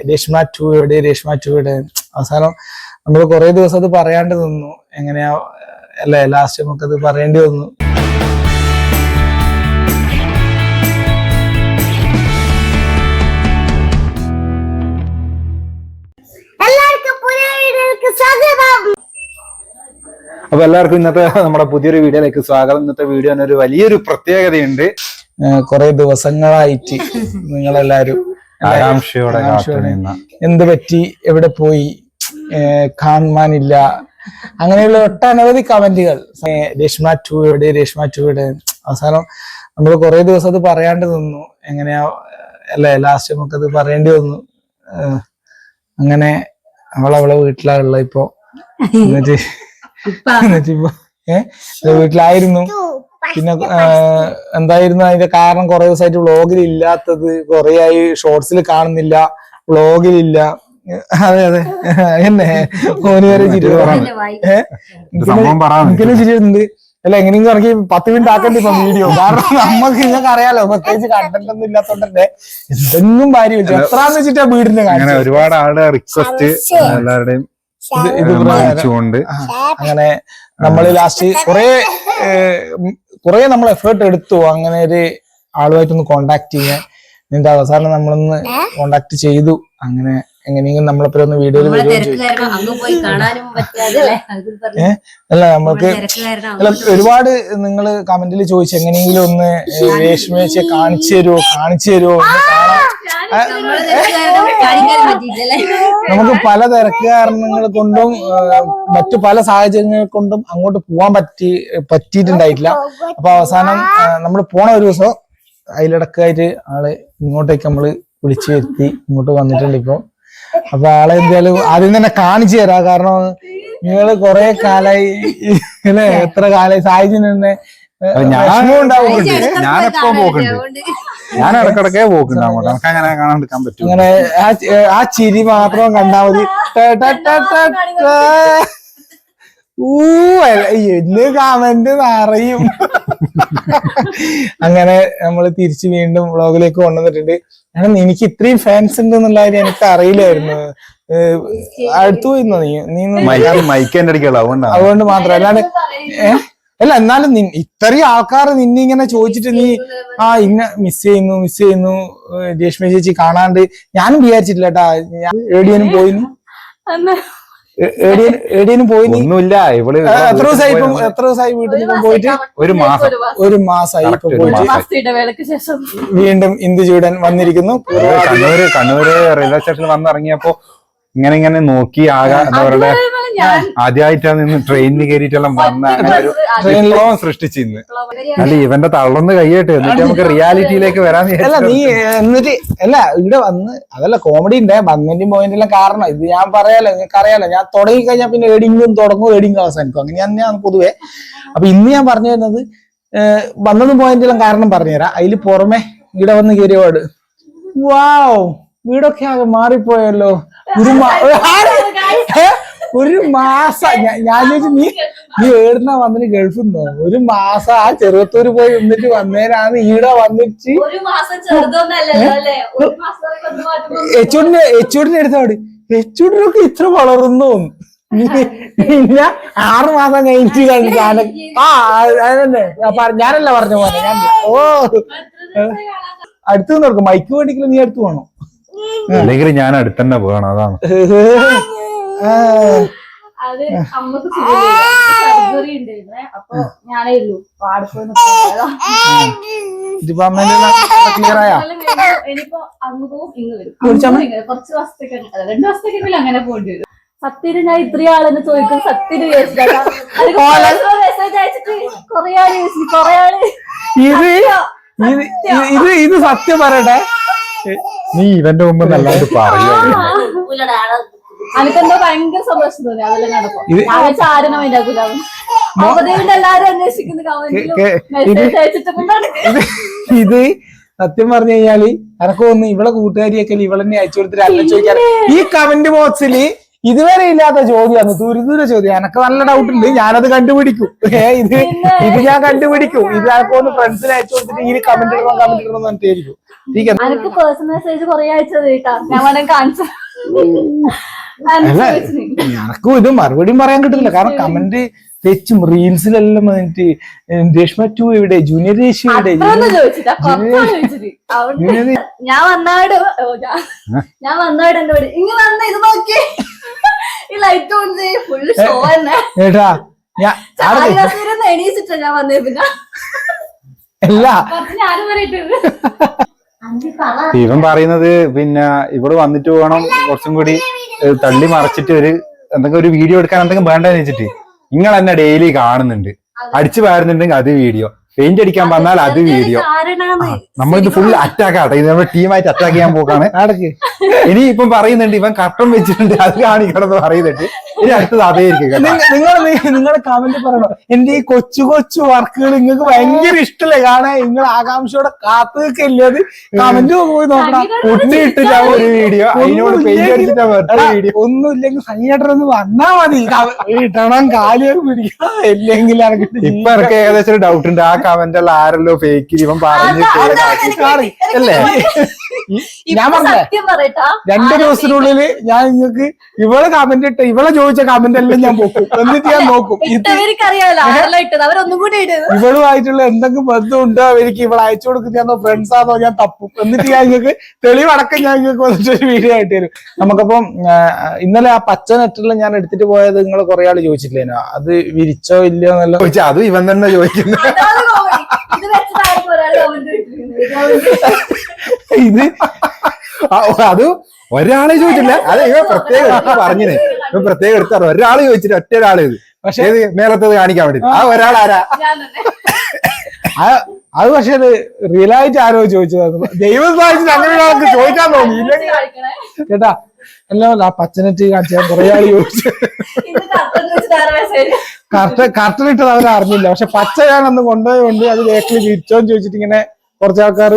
രേഷ്മ 2 എവിടെ, രേഷ്മ 2 എവിടെ. അവസാനം നമ്മൾ കുറെ ദിവസം അത് പറയാണ്ട് നിന്നു. എങ്ങനെയാ അല്ലെ, ലാസ്റ്റ് നമുക്കത് പറയേണ്ടി വന്നു. അപ്പൊ എല്ലാവർക്കും ഇന്നത്തെ നമ്മുടെ പുതിയൊരു വീഡിയോയിലേക്ക് സ്വാഗതം. ഇന്നത്തെ വീഡിയോന് ഒരു വലിയൊരു പ്രത്യേകതയുണ്ട്. കുറെ ദിവസങ്ങളായിട്ട് നിങ്ങളെല്ലാരും ആകാംക്ഷയോടെ എന്ത് പറ്റി, എവിടെ പോയി, കാണാനില്ല, അങ്ങനെയുള്ള ഒട്ടനവധി കമന്റുകൾ. രേഷ്മ 2 എവിടെ, രേഷ്മ 2 എവിടെ. അവസാനം നമ്മൾ കുറെ ദിവസം അത് പറയാണ്ട് നിന്നു. എങ്ങനെയാ അല്ലെ, ലാസ്റ്റ് നമുക്കത് പറയേണ്ടി വന്നു. അങ്ങനെ അവളെ വീട്ടിലാണുള്ള ഇപ്പൊ. എന്നിട്ടിപ്പോ വീട്ടിലായിരുന്നു. പിന്നെ എന്തായിരുന്നു അതിന്റെ കാരണം? കുറെ ദിവസമായിട്ട് വ്ളോഗിൽ ഇല്ലാത്തത്, കുറെ ആയി ഷോർട്സിൽ കാണുന്നില്ല, വ്ളോഗിലില്ല. അതെ അതെ എന്നെ ഓന് വരെ ചിരി എനിക്കെന്നെ ചിരി വരുന്നുണ്ട്. അല്ല എങ്ങനെയെങ്കിലും ഇറക്കി 10 മിനിറ്റ് ആക്കണ്ട ഇപ്പൊ വീഡിയോ. കാരണം നമുക്ക് നിങ്ങൾക്ക് അറിയാലോ, പ്രത്യേകിച്ച് കണ്ടന്റ് ഒന്നും ഇല്ലാത്തോണ്ടല്ലേ എന്തെങ്കിലും ഭാര്യ വെച്ചു എത്രാന്ന് വെച്ചിട്ടാ വീടിന്റെ കാര്യം. ഒരുപാട് ആളുടെ റിക്വസ്റ്റ് എല്ലാവരുടെയും അങ്ങനെ നമ്മള് ലാസ്റ്റ് കുറെ നമ്മൾ എഫേർട്ട് എടുത്തു അങ്ങനെ ഒരു ആളുമായിട്ടൊന്ന് കോണ്ടാക്ട് ചെയ്യാൻ. എന്നിട്ട് അവസാനം നമ്മളൊന്ന് കോണ്ടാക്ട് ചെയ്തു. അങ്ങനെ എങ്ങനെയെങ്കിലും നമ്മളെപ്പോ ഒന്ന് വീഡിയോയിൽ അല്ല നമുക്ക് ഒരുപാട് നിങ്ങള് കമന്റിൽ ചോദിച്ചു എങ്ങനെയെങ്കിലും ഒന്ന് രേഷ്മേച്ചിയെ കാണിച്ചു തരുമോ നമുക്ക് പല തിരക്ക് കാരണങ്ങൾ കൊണ്ടും മറ്റു പല സാഹചര്യങ്ങൾ കൊണ്ടും അങ്ങോട്ട് പോവാൻ പറ്റിയിട്ടുണ്ടായിട്ടില്ല. അപ്പൊ അവസാനം നമ്മൾ പോണ ഒരു ദിവസം അതിലിടക്കായിട്ട് ആള് ഇങ്ങോട്ടേക്ക് നമ്മള് വിളിച്ചു വരുത്തി ഇങ്ങോട്ട് വന്നിട്ടുണ്ട് ഇപ്പൊ. അപ്പൊ ആളെ എന്തായാലും ആദ്യം തന്നെ കാണിച്ചു തരാം. കാരണം നിങ്ങള് കൊറേ കാലായി അല്ലെ, എത്ര കാലായി സാഹചര്യം തന്നെ ഞാൻ ഇടക്കിടക്കേ പോക്കുണ്ടാവും. അങ്ങനെ കാണാണ്ടിരിക്കാൻ പറ്റും. അങ്ങനെ ആ ചിരി മാത്രം കണ്ടാ മതി. എന്ന് കമന്റ് നിറയും. അങ്ങനെ നമ്മള് തിരിച്ച് വീണ്ടും വ്ളോഗിലേക്ക് കൊണ്ടുവന്നിട്ടുണ്ട്. കാരണം എനിക്ക് ഇത്രയും ഫാൻസ് ഉണ്ട് എന്നുള്ള കാര്യം എനിക്ക് അറിയില്ലായിരുന്നു. അടുത്തു പോയിരുന്നോ നീ അതുകൊണ്ട് മാത്രം. അല്ലാണ്ട് അല്ല എന്നാലും ഇത്രയും ആൾക്കാർ നിന്നെ ഇങ്ങനെ ചോദിച്ചിട്ട് നീ ഇന്ന മിസ് ചെയ്യുന്നു രേഷ്മ ചേച്ചി കാണാണ്ട് ഞാനും വിചാരിച്ചിട്ടില്ല കേട്ടാ. ഞാൻ ഏടിയനും പോയിരുന്നു ഒന്നുമില്ല. ഇവള് എത്ര ദിവസമായി വീട്ടിൽ നിന്ന് പോയിട്ട്? ഒരു മാസമായി ഇപ്പൊ പോയിട്ട്. വീണ്ടും ഇന്ദുചൂടൻ വന്നിരിക്കുന്നു. കണ്ണൂര് റെയിൽവേ സ്റ്റേഷനിൽ വന്നിറങ്ങിയപ്പോ ഇങ്ങനെ നോക്കി അവരുടെ ആദ്യമായിട്ടാണ് നിന്ന് ട്രെയിനിന് കയറിയിട്ടെല്ലാം വന്ന ട്രെയിനിലും സൃഷ്ടിച്ചിരുന്നു. അല്ല ഇവന്റെ തള്ളൊന്ന് കൈയിട്ട് എന്നിട്ട് നമുക്ക് റിയാലിറ്റിയിലേക്ക് വരാൻ. അല്ല നീ എന്നിട്ട് അല്ല ഇവിടെ വന്ന് അതല്ല കോമഡി ഉണ്ട് വന്നതിന്റെയും പോയിന്റെല്ലാം കാരണം ഇത് ഞാൻ പറയാലോ, നിങ്ങൾക്ക് അറിയാലോ. ഞാൻ തുടങ്ങി കഴിഞ്ഞാൽ പിന്നെ എഡിങ്ങും തുടങ്ങും എഡിങ്ങും അവസാനിക്കും. അങ്ങനെ തന്നെയാണ് പൊതുവെ. അപ്പൊ ഇന്ന് ഞാൻ പറഞ്ഞു തരുന്നത് വന്നതും പോയിന്റെല്ലാം കാരണം പറഞ്ഞുതരാം. അതിൽ പുറമെ ഇവിടെ വന്ന് കയറിയപാട് വാവ് വീടൊക്കെ ആകെ മാറിപ്പോയല്ലോ. ഒരു മാസം ഞാൻ ചോദിച്ചു നീ ഏടുന്ന വന്നിട്ട് ഗൾഫിൽ നിന്നോ? ഒരു മാസം ആ ചെറുത്തൂര് പോയി നിന്നിട്ട് വന്നേരാണ് ഈടെ വന്നിട്ട് എച്ചൂടിന്റെ അടുത്തോട് എച്ചൂടിനൊക്കെ ഇത്ര വളർന്നു. പിന്നെ 6 മാസം കഴിഞ്ഞിട്ട് അതന്നെ ഞാനല്ല പറഞ്ഞ പോലെ. ഞാൻ അടുത്ത് നോക്കും മൈക്ക് വേണ്ടിക്കല് നീ അടുത്ത് പോണോ? അല്ലെങ്കിൽ ഞാൻ അടുത്തന്നെ പോകണം. അതാണ് അത് അമ്മക്ക് സർജറി ഉണ്ടായിരുന്നേ. അപ്പൊ ഞാനേ ഉള്ളൂ ഇനിയിപ്പോ അങ്ങ് പോവും ഇങ്ങ് വരും. കുറച്ച് ദിവസത്തേക്ക് 2 ദിവസത്തേക്കെങ്കിലും അങ്ങനെ പോകേണ്ടി വരും. സത്യന് ഞാൻ ഇത്രയും ആളെന്ന് ചോദിക്കും. സത്യന് മെസ്സേജ് അയച്ചിട്ട് കൊറേ ആള് ഇത് സത്യം പറയട്ടെ. നീ ഇവന്റെ മുമ്പ് നല്ലാണ്ട് പറയൂ. എനിക്കെന്തോ ഭയങ്കര സന്തോഷം തോന്നി അതെല്ലാം നടക്കും. ആരും എല്ലാരും ഇത് സത്യം പറഞ്ഞു കഴിഞ്ഞാല് എനക്ക് തോന്നുന്നു ഇവളെ കൂട്ടുകാരിയൊക്കെ ഇവളെന്നെ അയച്ചു കൊടുത്തിട്ട് അല്ല ചോദിക്കാൻ. ഈ കമന്റ് ബോക്സിൽ ഇതുവരെ ഇല്ലാത്ത ചോദ്യമാണ്, തുരിതുര ചോദ്യം. എനക്ക് നല്ല ഡൗട്ട് ഉണ്ട്, ഞാനത് കണ്ടുപിടിക്കും. ഇത് ഞാൻ കണ്ടുപിടിക്കും. ഇത് ആർക്കൊന്ന് ഫ്രണ്ട്സിന് അയച്ചു കൊടുത്തിട്ട് ഈ കമന്റ് ഇടണം എന്നിട്ടായിരിക്കും. എനിക്ക് പേഴ്സണൽ മെസ്സേജ് കുറെ അയച്ചത് കേട്ടാ, ഞാൻ വേണമെങ്കിൽ കാണിച്ചു. എനക്കും ഇത് മറുപടിയും പറയാൻ കിട്ടില്ല, കാരണം കമന്റ് തെച്ചും റീൽസിലെല്ലാം വന്നിട്ട് രേഷ്മ 2 എവിടെ, ജൂനിയർ രേഷ്മ എവിടെ, ഞാൻ വന്നാട് എന്നോട് ഇങ്ങ വന്ന ഇത് നോക്കി ഈ ലൈറ്റ് ഓൺ ചെയ്യും, ഫുള്ള് ഷോ തന്നെ ഏട്ടാ. എണീച്ചിട്ടാ ഞാൻ വന്നേ. പിന്നെ അല്ല ഞാനും പറയിട്ടുണ്ട്. ഇവൻ പറയുന്നത് പിന്നെ ഇവിടെ വന്നിട്ട് വേണം കുറച്ചും കൂടി തള്ളി മറച്ചിട്ട് എന്തെങ്കിലും ഒരു വീഡിയോ എടുക്കാൻ എന്തെങ്കിലും വേണ്ടെന്ന് വെച്ചിട്ട് നിങ്ങൾ എന്നെ ഡെയിലി കാണുന്നുണ്ട്, അടിച്ചു പാരുന്നുണ്ടെങ്കിൽ അത് വീഡിയോ, പെയിന്റ് അടിക്കാൻ പറഞ്ഞാൽ അത് വീഡിയോ. നമ്മളിത് ഫുൾ അറ്റാക്ക് ആട്ടെ, ഇത് നമ്മുടെ ടീമായിട്ട് അറ്റാക്ക് ചെയ്യാൻ പോക്കാണ്. ഇനി ഇപ്പം പറയുന്നുണ്ട് ഇവൻ കട്ടം വെച്ചിട്ടുണ്ട് അത് കാണിക്കണം എന്ന് പറയുന്നുണ്ട്. ഇനി അടുത്തത് അതേയിരിക്കും. നിങ്ങളെ കമന്റ് പറയണോ, എന്റെ ഈ കൊച്ചു കൊച്ചു വർക്കുകൾ നിങ്ങൾക്ക് ഭയങ്കര ഇഷ്ടല്ലേ കാണാൻ, നിങ്ങൾ ആകാംക്ഷയോടെ കാത്തു നിൽക്കല്ലത്. കമന്റ് പോയി നോക്കണം, പൊട്ടിയിട്ടില്ല ഒരു വീഡിയോ, അതിനോട് പെയിന്റ് അടിച്ചിട്ടാ വീഡിയോ. ഒന്നുമില്ലെങ്കിൽ സൈനേട്ടറൊന്ന് വന്നാ മതി, ഇടണം കാലിയൊക്കെ പിടിക്കണം. ഇല്ലെങ്കിൽ ഇപ്പൊ എനിക്ക് ഏകദേശം ഒരു ഡൗട്ട് ഉണ്ട്, ആ കമന്റ് എല്ലാം ആരല്ലോ ഫേക്ക് ഇവൻ പറഞ്ഞു അല്ലേ. ഞാൻ പറഞ്ഞ 2 ദിവസത്തിനുള്ളില് ഞാൻ നിങ്ങൾക്ക് ഇവളെ കമന്റ് ഇട്ട് ഇവളെ ചോദിച്ച കമന്റ് എല്ലാം ഞാൻ പോക്കും, എന്നിട്ട് ഞാൻ നോക്കും ഇവളുമായിട്ടുള്ള എന്തെങ്കിലും ബന്ധം ഉണ്ടോ അവർക്ക്, ഇവളെ അയച്ചു കൊടുക്കുന്നതാണോ ഫ്രണ്ട്സ് ആണോ ഞാൻ തപ്പും, എന്നിട്ട് ഞാൻ നിങ്ങൾക്ക് തെളിവടക്കം ഞാൻ നിങ്ങൾക്ക് വന്നിട്ടൊരു വീഡിയോ ആയിട്ട് തരും. നമുക്കപ്പം ഇന്നലെ ആ പച്ച നെറ്റെല്ലാം ഞാൻ എടുത്തിട്ട് പോയത് നിങ്ങൾ കുറെ ആള് ചോദിച്ചിട്ടില്ലേനോ, അത് വിരിച്ചോ ഇല്ലയോ എന്നല്ല ചോദിച്ചാൽ അത് ഇവൻ തന്നെ ചോദിക്കുന്നു. ഇത് അത് ഒരാളെ ചോദിച്ചില്ല, അത് ഇവ പ്രത്യേകം എടുത്ത് പറഞ്ഞിന്, ഇവ പ്രത്യേകം എടുത്തു ഒരാള് ചോദിച്ചിട്ട് ഒറ്റ ഒരാള് ഇത്. പക്ഷേ മേലത്തത് കാണിക്കാൻ വേണ്ടി ആ ഒരാളാരാ അത് പക്ഷെ അത് റിയലായിട്ട് ആരോ ചോദിച്ചതാണ്, ദൈവം സഹായിച്ചിട്ട് അങ്ങനെ ഒരാൾക്ക് ചോദിക്കാൻ തോന്നി കേട്ടാ. എല്ലാം ആ പച്ചനെറ്റ് കാണിച്ചാൽ കുറെ ആള് ചോദിച്ചു, കർട്ടൻ ഇട്ടത് അവർ അറിഞ്ഞില്ല. പക്ഷെ പച്ച ഞാൻ അന്ന് കൊണ്ടുപോയതുകൊണ്ട് അത് വേക്കിൽ തിരിച്ചോന്ന് ചോദിച്ചിട്ട് ഇങ്ങനെ കുറച്ച് ആൾക്കാർ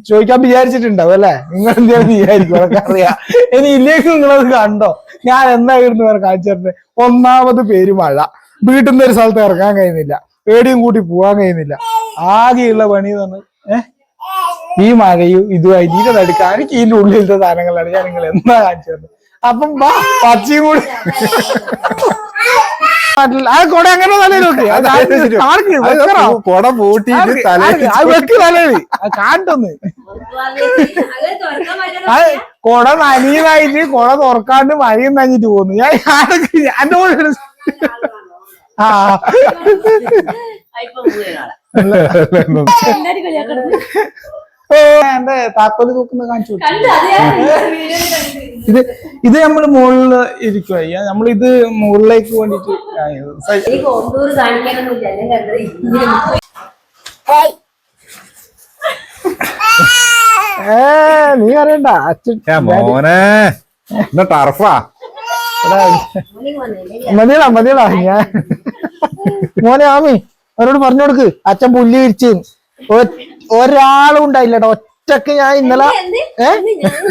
ചോദിക്കാൻ വിചാരിച്ചിട്ടുണ്ടാവും അല്ലെ. നിങ്ങൾ എന്തെങ്കിലും വിചാരിക്കും, അതൊക്കെ അറിയാം. ഇനി ഇല്ലെങ്കിൽ നിങ്ങളത് കണ്ടോ, ഞാൻ എന്തായിരുന്നു വേറെ കാണിച്ചു തരുന്നത്. ഒന്നാമത് പേര് മഴ, വീട്ടിൽ നിന്ന് ഒരു സ്ഥലത്ത് ഇറങ്ങാൻ കഴിയുന്നില്ല, പേടിയും കൂട്ടി പോകാൻ കഴിയുന്നില്ല. ആകെയുള്ള പണി തന്നെ ഈ മഴയും ഇതുമായിട്ട് ഇതിന്റെ നടുക്കാൻ എനിക്ക് ഇതിന്റെ ഉള്ളിലത്തെ സാധനങ്ങളാണ് ഞാൻ നിങ്ങൾ എന്താ കാണിച്ചു തരുന്നത്. അപ്പം പച്ചയും കൂടി ആ കൊട അങ്ങനെ തലയിൽ നോക്കി കൊട പൂട്ടി തലയിൽ കാട്ടൊന്ന് കൊട നനീന്നായിട്ട് കൊട തുറക്കാണ്ട് മഴയും നനഞ്ഞിട്ട് പോകുന്നു. ഞാൻ എന്റെ കൂടെ എന്റെ താക്കോല് തൂക്കുന്നത് കാണിച്ചു. ഇത് നമ്മള് മുകളില് ഇരിക്കുക, നമ്മളിത് മുകളിലേക്ക് വേണ്ടിട്ട് നീ അറിയണ്ട അച്ഛൻ മോനെ ടർഫാ മതിയടാ ഞാൻ മോനെ ആമി അവരോട് പറഞ്ഞു കൊടുക്ക്, അച്ഛൻ പുല്ല് വിരിച്ച് ഒരാളും ഉണ്ടായില്ലട്ടോ, ഒറ്റക്ക്. ഞാൻ ഇന്നലെ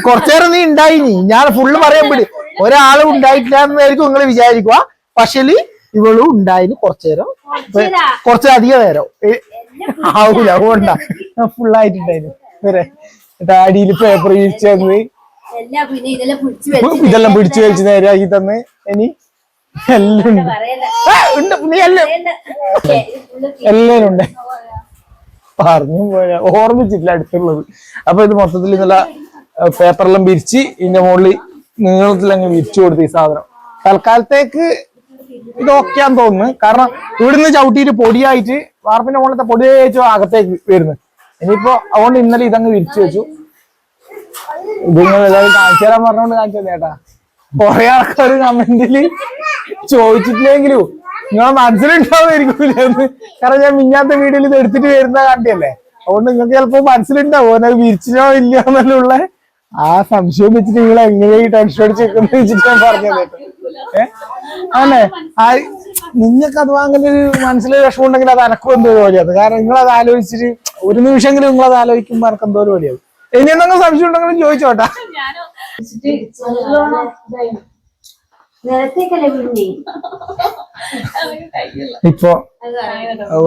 കുറച്ചേരം നീ ഉണ്ടായിനി, ഞാൻ ഫുള്ള് പറയാൻ പിടി, ഒരാളും ഉണ്ടായിട്ടില്ല എന്നായിരിക്കും നിങ്ങൾ വിചാരിക്കുക. പക്ഷേ ഇവളും ഉണ്ടായിന് കുറച്ചേരം, കുറച്ചധികം നേരം ആവൂല, അതുകൊണ്ടാ ഫുള്ളായിട്ടുണ്ടായിരുന്നു. അടിയിൽ പേപ്പർ വിരിച്ചത് ഇതെല്ലാം പിടിച്ചു വലിച്ച് നേരെയാക്കി തന്ന്. ഇനി എല്ലാം ഉണ്ട്, നീ എല്ലാരും ഉണ്ട്, പറഞ്ഞു പോയാ ഓർമ്മിച്ചില്ല അടുത്തുള്ളത്. അപ്പൊ ഇത് മൊത്തത്തിൽ ഇന്നലെ പേപ്പറെല്ലാം വിരിച്ച് ഇതിന്റെ മുകളിൽ നീളത്തിലങ്ങ് വിരിച്ചു കൊടുത്തു ഈ സാധനം. തൽക്കാലത്തേക്ക് ഇത് ഓക്കെയാന്ന് തോന്നുന്നു, കാരണം ഇവിടുന്ന് ചവിട്ടിയിട്ട് പൊടിയായിട്ട് വാർപ്പിന്റെ മുകളിലത്തെ പൊടിയായിട്ട് അകത്തേക്ക് വരുന്നു. ഇനിയിപ്പോ അതുകൊണ്ട് ഇന്നലെ ഇതങ്ങ് വിരിച്ചു വെച്ചു. ഇത് നിങ്ങൾ എല്ലാവരും കാണിച്ചു തരാൻ പറഞ്ഞോണ്ട് കാണിച്ചു ചേട്ടാ. കുറെ ആൾക്കാർ കമന്റില് ചോദിച്ചിട്ടില്ലെങ്കിലും നിങ്ങളെ മനസ്സിലുണ്ടാവുമായിരിക്കൂലെന്ന്, കാരണം ഞാൻ മിഞ്ഞാത്ത വീഡിയോയിൽ ഇത് എടുത്തിട്ട് വരുന്ന കണ്ടിയല്ലേ. അതുകൊണ്ട് നിങ്ങൾക്ക് ചിലപ്പോ മനസ്സിലുണ്ടാവും അത് വിരിച്ചോ ഇല്ലയോ എന്നുള്ള ആ സംശയം വെച്ചിട്ട് നിങ്ങൾ എങ്ങനെ ഈ ടെൻഷൻ അടിച്ചേക്കുന്ന വെച്ചിട്ട് ഞാൻ പറഞ്ഞത് അല്ലേ. നിങ്ങൾക്ക് അത് അങ്ങനെ ഒരു മനസ്സിലൊരു വിഷമം ഉണ്ടെങ്കിൽ അത് എനക്കും എന്തോ പരിപാടിയാണ്, കാരണം നിങ്ങളത് ആലോചിച്ചിട്ട് ഒരു നിമിഷമെങ്കിലും നിങ്ങളത് ആലോചിക്കുമ്പോ എനക്ക് എന്തോ പരിപാടിയാവും. ഇനി എന്തെങ്കിലും സംശയം ഉണ്ടെങ്കിലും ചോദിച്ചോട്ടാ. നേരത്തേക്കല്ലേ വീണ്ടി ഇപ്പൊ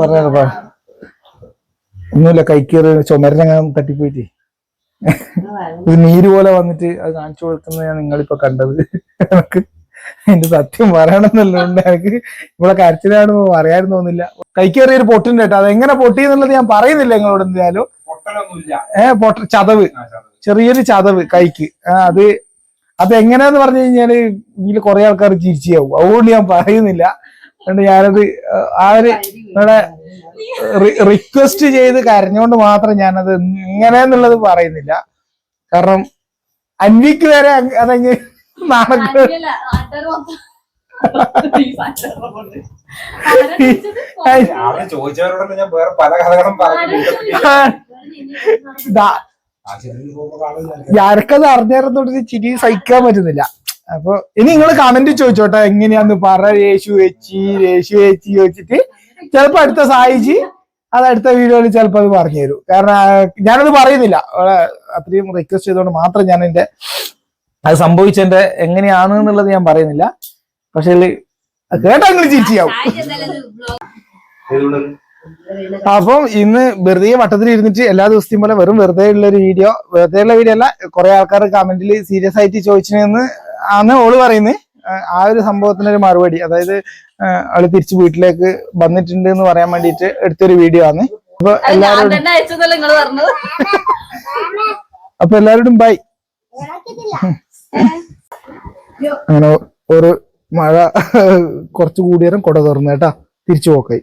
പറഞ്ഞ ഒന്നുമില്ല, കൈക്കേറി ചുമരനങ്ങാൻ തട്ടിപ്പോയിട്ട് ഒരു നീര് പോലെ വന്നിട്ട് അത് കാണിച്ചു കൊടുക്കുന്നതാണ് നിങ്ങളിപ്പോ കണ്ടത്. എനിക്ക് എന്റെ സത്യം പറയണമെന്നുള്ളതുകൊണ്ട് എനിക്ക് ഇവിടെ കരച്ചിലാണ് പറയാൻ തോന്നില്ല. കൈക്കേറിയൊരു പൊട്ടുണ്ട് കേട്ടോ, അതെങ്ങനെ പൊട്ടി എന്നുള്ളത് ഞാൻ പറയുന്നില്ല നിങ്ങളോട് എന്തായാലും. ചതവ്, ചെറിയൊരു ചതവ് കൈക്ക്. അത് എങ്ങനെയാന്ന് പറഞ്ഞു കഴിഞ്ഞാല് ഇതിൽ കുറെ ആൾക്കാർ ചിരിച്ചാവും, അതുകൊണ്ട് ഞാൻ പറയുന്നില്ല. അതുകൊണ്ട് ഞാനത് നിങ്ങളെ റിക്വസ്റ്റ് ചെയ്ത് കരഞ്ഞുകൊണ്ട് മാത്രം ഞാനത് എങ്ങനെയാന്നുള്ളത് പറയുന്നില്ല. കാരണം അന്വിക്ക് വരെ അതെങ്ങനെ ചോദിച്ചവരോട് ഞാൻ വേറെ പല കഥകളും ഞാനൊക്കത് അറിഞ്ഞിരുന്നോണ്ട് ചിരി സഹിക്കാൻ പറ്റുന്നില്ല. അപ്പൊ ഇനി നിങ്ങൾ കമന്റ് ചോദിച്ചോട്ടെ എങ്ങനെയാന്ന് പറ യേശു ചേച്ചി ചോദിച്ചിട്ട് ചിലപ്പോ അടുത്ത സായിച്ച് അത് അടുത്ത വീഡിയോയിൽ ചിലപ്പോ അത് പറഞ്ഞു തരും. കാരണം ഞാനത് പറയുന്നില്ല, അത്രയും റിക്വസ്റ്റ് ചെയ്തുകൊണ്ട് മാത്രം ഞാൻ അത് സംഭവിച്ചതിന്റെ എങ്ങനെയാണ് എന്നുള്ളത് ഞാൻ പറയുന്നില്ല. പക്ഷെ കേട്ടാ നിങ്ങൾ ചിരിച്ചാവും. അപ്പം ഇന്ന് വെറുതെ വട്ടത്തിൽ ഇരുന്നിട്ട് എല്ലാ ദിവസത്തെയും പോലെ വെറും വെറുതെ ഉള്ള വീഡിയോ അല്ല, കുറെ ആൾക്കാർ കമന്റിൽ സീരിയസ് ആയിട്ട് ചോദിച്ചെന്ന് ആണ് ഓള് പറയുന്നത്. ആ ഒരു സംഭവത്തിനൊരു മറുപടി, അതായത് അവള് തിരിച്ച് വീട്ടിലേക്ക് വന്നിട്ടുണ്ട് എന്ന് പറയാൻ വേണ്ടിയിട്ട് എടുത്തൊരു വീഡിയോ ആണ്. അപ്പൊ എല്ലാവരോടും ബൈ. അങ്ങനെ ഒരു മഴ കുറച്ച് കൂടിയേരം കൊട തുറന്നു കേട്ടാ, തിരിച്ചു പോക്കായി.